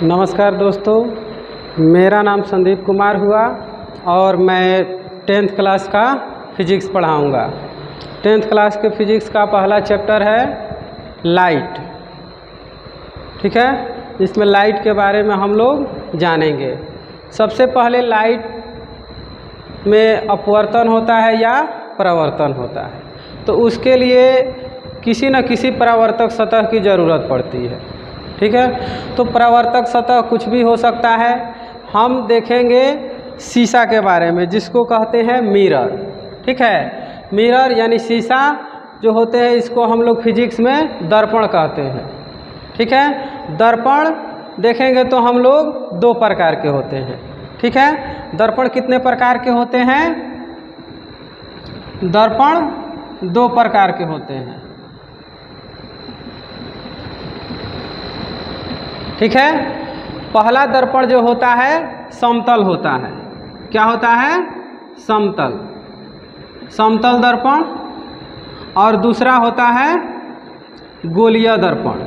नमस्कार दोस्तों, मेरा नाम संदीप कुमार हुआ और मैं 10th क्लास का फिजिक्स पढ़ाऊँगा। 10th क्लास के फिजिक्स का पहला चैप्टर है लाइट। ठीक है, इसमें लाइट के बारे में हम लोग जानेंगे। सबसे पहले लाइट में अपवर्तन होता है या परावर्तन होता है, तो उसके लिए किसी न किसी परावर्तक सतह की ज़रूरत पड़ती है। ठीक है, तो परावर्तक सतह कुछ भी हो सकता है। हम देखेंगे शीशा के बारे में, जिसको कहते हैं मिरर। ठीक है, मिरर यानी शीशा जो होते हैं, इसको हम लोग फिजिक्स में दर्पण कहते हैं। ठीक है, दर्पण देखेंगे तो हम लोग दो प्रकार के होते हैं। ठीक है, दर्पण कितने प्रकार के होते हैं? दर्पण दो प्रकार के होते हैं। ठीक है, पहला दर्पण जो होता है समतल होता है। क्या होता है? समतल, समतल दर्पण। और दूसरा होता है गोलीय दर्पण।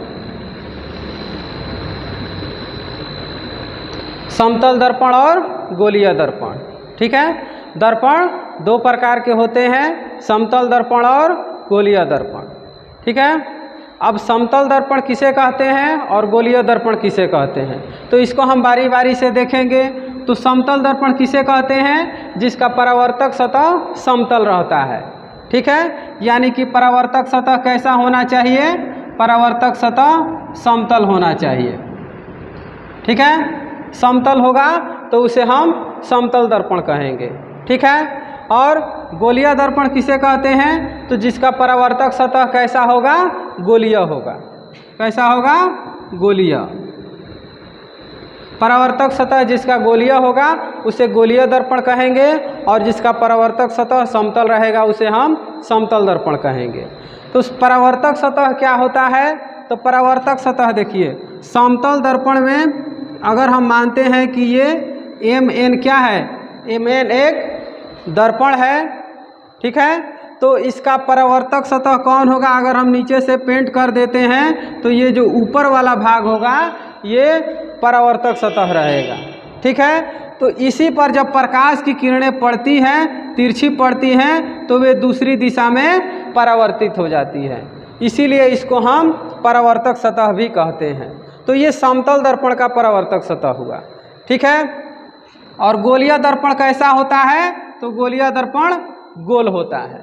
समतल दर्पण और गोलीय दर्पण। ठीक है, दर्पण दो प्रकार के होते हैं, समतल दर्पण और गोलीय दर्पण। ठीक है, अब समतल दर्पण किसे कहते हैं और गोलीय दर्पण किसे कहते हैं, तो इसको हम बारी बारी से देखेंगे। तो समतल दर्पण किसे कहते हैं? जिसका परावर्तक सतह समतल रहता है। ठीक है, यानी कि परावर्तक सतह कैसा होना चाहिए? परावर्तक सतह समतल होना चाहिए। ठीक है, समतल होगा तो उसे हम समतल दर्पण कहेंगे। ठीक है, और गोलीय दर्पण किसे कहते हैं? तो जिसका परावर्तक सतह कैसा होगा? गोलीय होगा। कैसा होगा? गोलीय। परावर्तक सतह जिसका गोलीय होगा उसे गोलीय दर्पण कहेंगे, और जिसका परावर्तक सतह समतल रहेगा उसे हम समतल दर्पण कहेंगे। तो परावर्तक सतह क्या होता है? तो परावर्तक सतह देखिए, समतल दर्पण में अगर हम मानते हैं कि ये Mn क्या है? Mn एक दर्पण है। ठीक है, तो इसका परावर्तक सतह कौन होगा? अगर हम नीचे से पेंट कर देते हैं तो ये जो ऊपर वाला भाग होगा ये परावर्तक सतह रहेगा। ठीक है, तो इसी पर जब प्रकाश की किरणें पड़ती हैं, तिरछी पड़ती हैं, तो वे दूसरी दिशा में परावर्तित हो जाती हैं। इसीलिए इसको हम परावर्तक सतह भी कहते हैं। तो ये समतल दर्पण का परावर्तक सतह हुआ। ठीक है, और गोलीय दर्पण कैसा होता है? तो गोलीय दर्पण गोल होता है।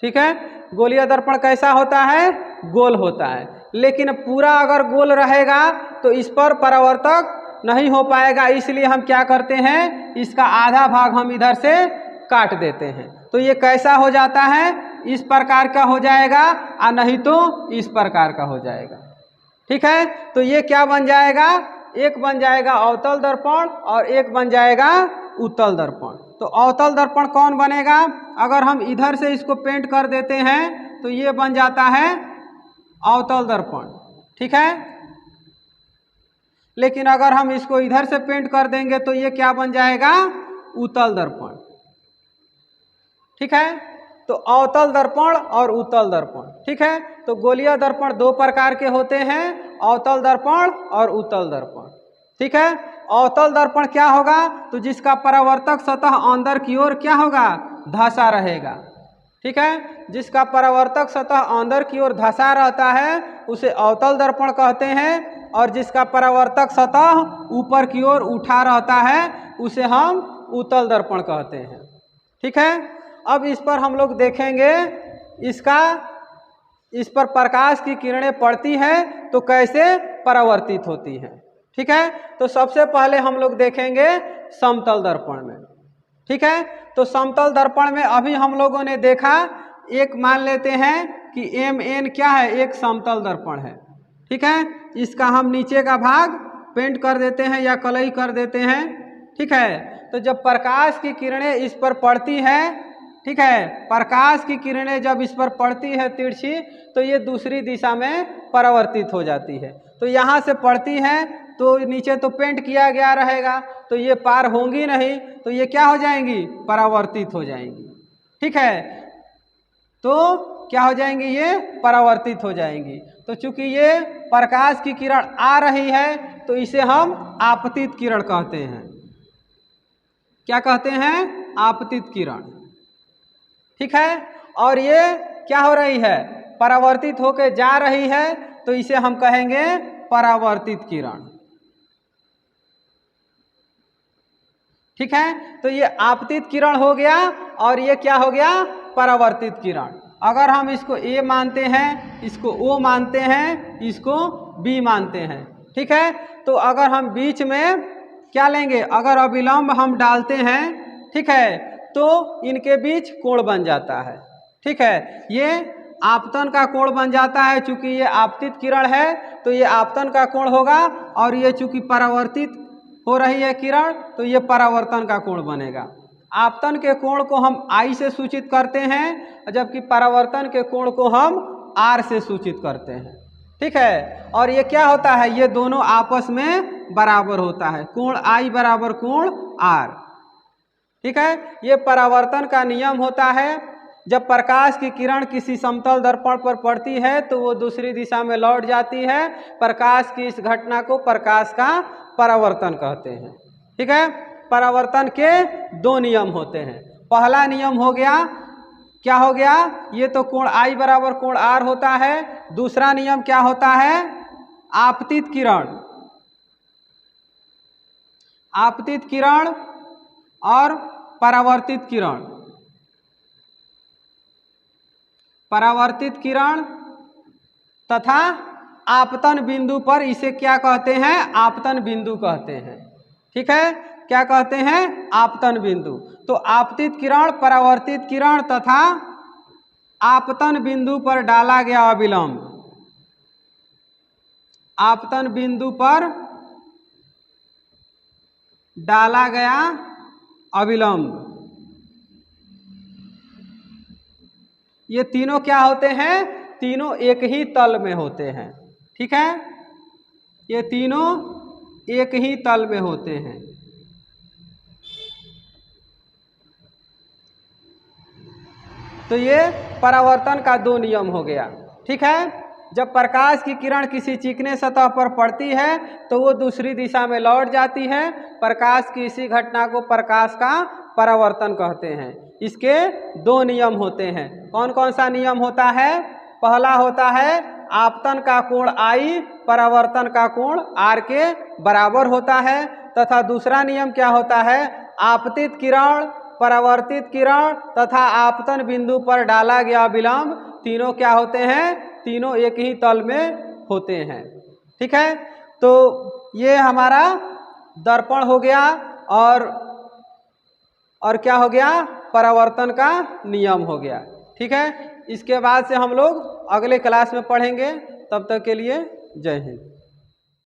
ठीक है, गोलीय दर्पण कैसा होता है? गोल होता है। लेकिन पूरा अगर गोल रहेगा तो इस पर परावर्तक नहीं हो पाएगा, इसलिए हम क्या करते हैं? इसका आधा भाग हम इधर से काट देते हैं, तो ये कैसा हो जाता है? इस प्रकार का हो जाएगा, और नहीं तो इस प्रकार का हो जाएगा। ठीक है, तो ये क्या बन जाएगा? एक बन जाएगा अवतल दर्पण और एक बन जाएगा उत्तल दर्पण। तो अवतल दर्पण कौन बनेगा? अगर हम इधर से इसको पेंट कर देते हैं तो ये बन जाता है अवतल दर्पण। ठीक है, लेकिन अगर हम इसको इधर से पेंट कर देंगे तो ये क्या बन जाएगा? उत्तल दर्पण। ठीक है, तो अवतल दर्पण और उत्तल दर्पण। ठीक है, तो गोलीय दर्पण दो प्रकार के होते हैं, अवतल दर्पण और उत्तल दर्पण। ठीक है, अवतल दर्पण क्या होगा? तो जिसका परावर्तक सतह अंदर की ओर क्या होगा? धंसा रहेगा। ठीक है, जिसका परावर्तक सतह अंदर की ओर धंसा रहता है उसे अवतल दर्पण कहते हैं, और जिसका परावर्तक सतह ऊपर की ओर उठा रहता है उसे हम उत्तल दर्पण कहते हैं। ठीक है, अब इस पर हम लोग देखेंगे, इस पर प्रकाश की किरणें पड़ती हैं तो कैसे परावर्तित होती हैं। ठीक है, तो सबसे पहले हम लोग देखेंगे समतल दर्पण में। ठीक है, तो समतल दर्पण में अभी हम लोगों ने देखा, एक मान लेते हैं कि Mn क्या है? एक समतल दर्पण है। ठीक है, इसका हम नीचे का भाग पेंट कर देते हैं या कलई कर देते हैं। ठीक है, तो जब प्रकाश की किरणें इस पर पड़ती हैं, ठीक है, प्रकाश की किरणें जब इस पर पड़ती है तिरछी, तो ये दूसरी दिशा में परावर्तित हो जाती है। तो यहाँ से पड़ती है तो नीचे तो पेंट किया गया रहेगा, तो ये पार होंगी नहीं, तो ये क्या हो जाएंगी? परावर्तित हो जाएंगी। ठीक है, तो क्या हो जाएंगी, ये परावर्तित हो जाएंगी। तो चूंकि ये प्रकाश की किरण आ रही है तो इसे हम आपतित किरण कहते हैं। क्या कहते हैं, आपतित किरण। ठीक है, और ये क्या हो रही है, परावर्तित होकर जा रही है तो इसे हम कहेंगे परावर्तित किरण। ठीक है, तो ये आपतित किरण हो गया और ये क्या हो गया, परावर्तित किरण। अगर हम इसको ए मानते हैं, इसको ओ मानते हैं, इसको बी मानते हैं। ठीक है, तो अगर हम बीच में क्या लेंगे, अगर अविलंब हम डालते हैं, ठीक है, तो इनके बीच कोण बन जाता है। ठीक है, ये आपतन का कोण बन जाता है। चूंकि ये आपतित किरण है तो ये आपतन का कोण होगा, और ये चूंकि परावर्तित हो रही है किरण तो ये परावर्तन का कोण बनेगा। आपतन के कोण को हम आई से सूचित करते हैं, जबकि परावर्तन के कोण को हम आर से सूचित करते हैं। ठीक है, और ये क्या होता है, ये दोनों आपस में बराबर होता है, कोण आई बराबर कोण आर। ठीक है, ये परावर्तन का नियम होता है। जब प्रकाश की किरण किसी समतल दर्पण पर पड़ती है तो वो दूसरी दिशा में लौट जाती है। प्रकाश की इस घटना को प्रकाश का परावर्तन कहते हैं। ठीक है, परावर्तन के दो नियम होते हैं। पहला नियम हो गया, क्या हो गया, ये तो कोण आई बराबर कोण आर होता है। दूसरा नियम क्या होता है, आपतित किरण। आपतित किरण और परावर्तित किरण। परावर्तित किरण तथा आपतन बिंदु पर इसे क्या कहते हैं, आपतन बिंदु कहते हैं। ठीक है, क्या कहते हैं, आपतन बिंदु। तो आपतित किरण, परावर्तित किरण तथा आपतन बिंदु पर डाला गया अविलंब, आपतन बिंदु पर डाला गया अविलंब, ये तीनों क्या होते हैं, तीनों एक ही तल में होते हैं। ठीक है, ये तीनों एक ही तल में होते हैं। तो ये परावर्तन का दो नियम हो गया। ठीक है, जब प्रकाश की किरण किसी चिकने सतह पर पड़ती है तो वो दूसरी दिशा में लौट जाती है। प्रकाश की इसी घटना को प्रकाश का परावर्तन कहते हैं। इसके दो नियम होते हैं। कौन कौन सा नियम होता है, पहला होता है आपतन का कोण आई परावर्तन का कोण आर के बराबर होता है, तथा दूसरा नियम क्या होता है, आपतित किरण, परावर्तित किरण तथा आपतन बिंदु पर डाला गया विलंब तीनों क्या होते हैं, तीनों एक ही तल में होते हैं। ठीक है, तो ये हमारा दर्पण हो गया और क्या हो गया, परावर्तन का नियम हो गया। ठीक है, इसके बाद से हम लोग अगले क्लास में पढ़ेंगे। तब तक के लिए जय हिंद।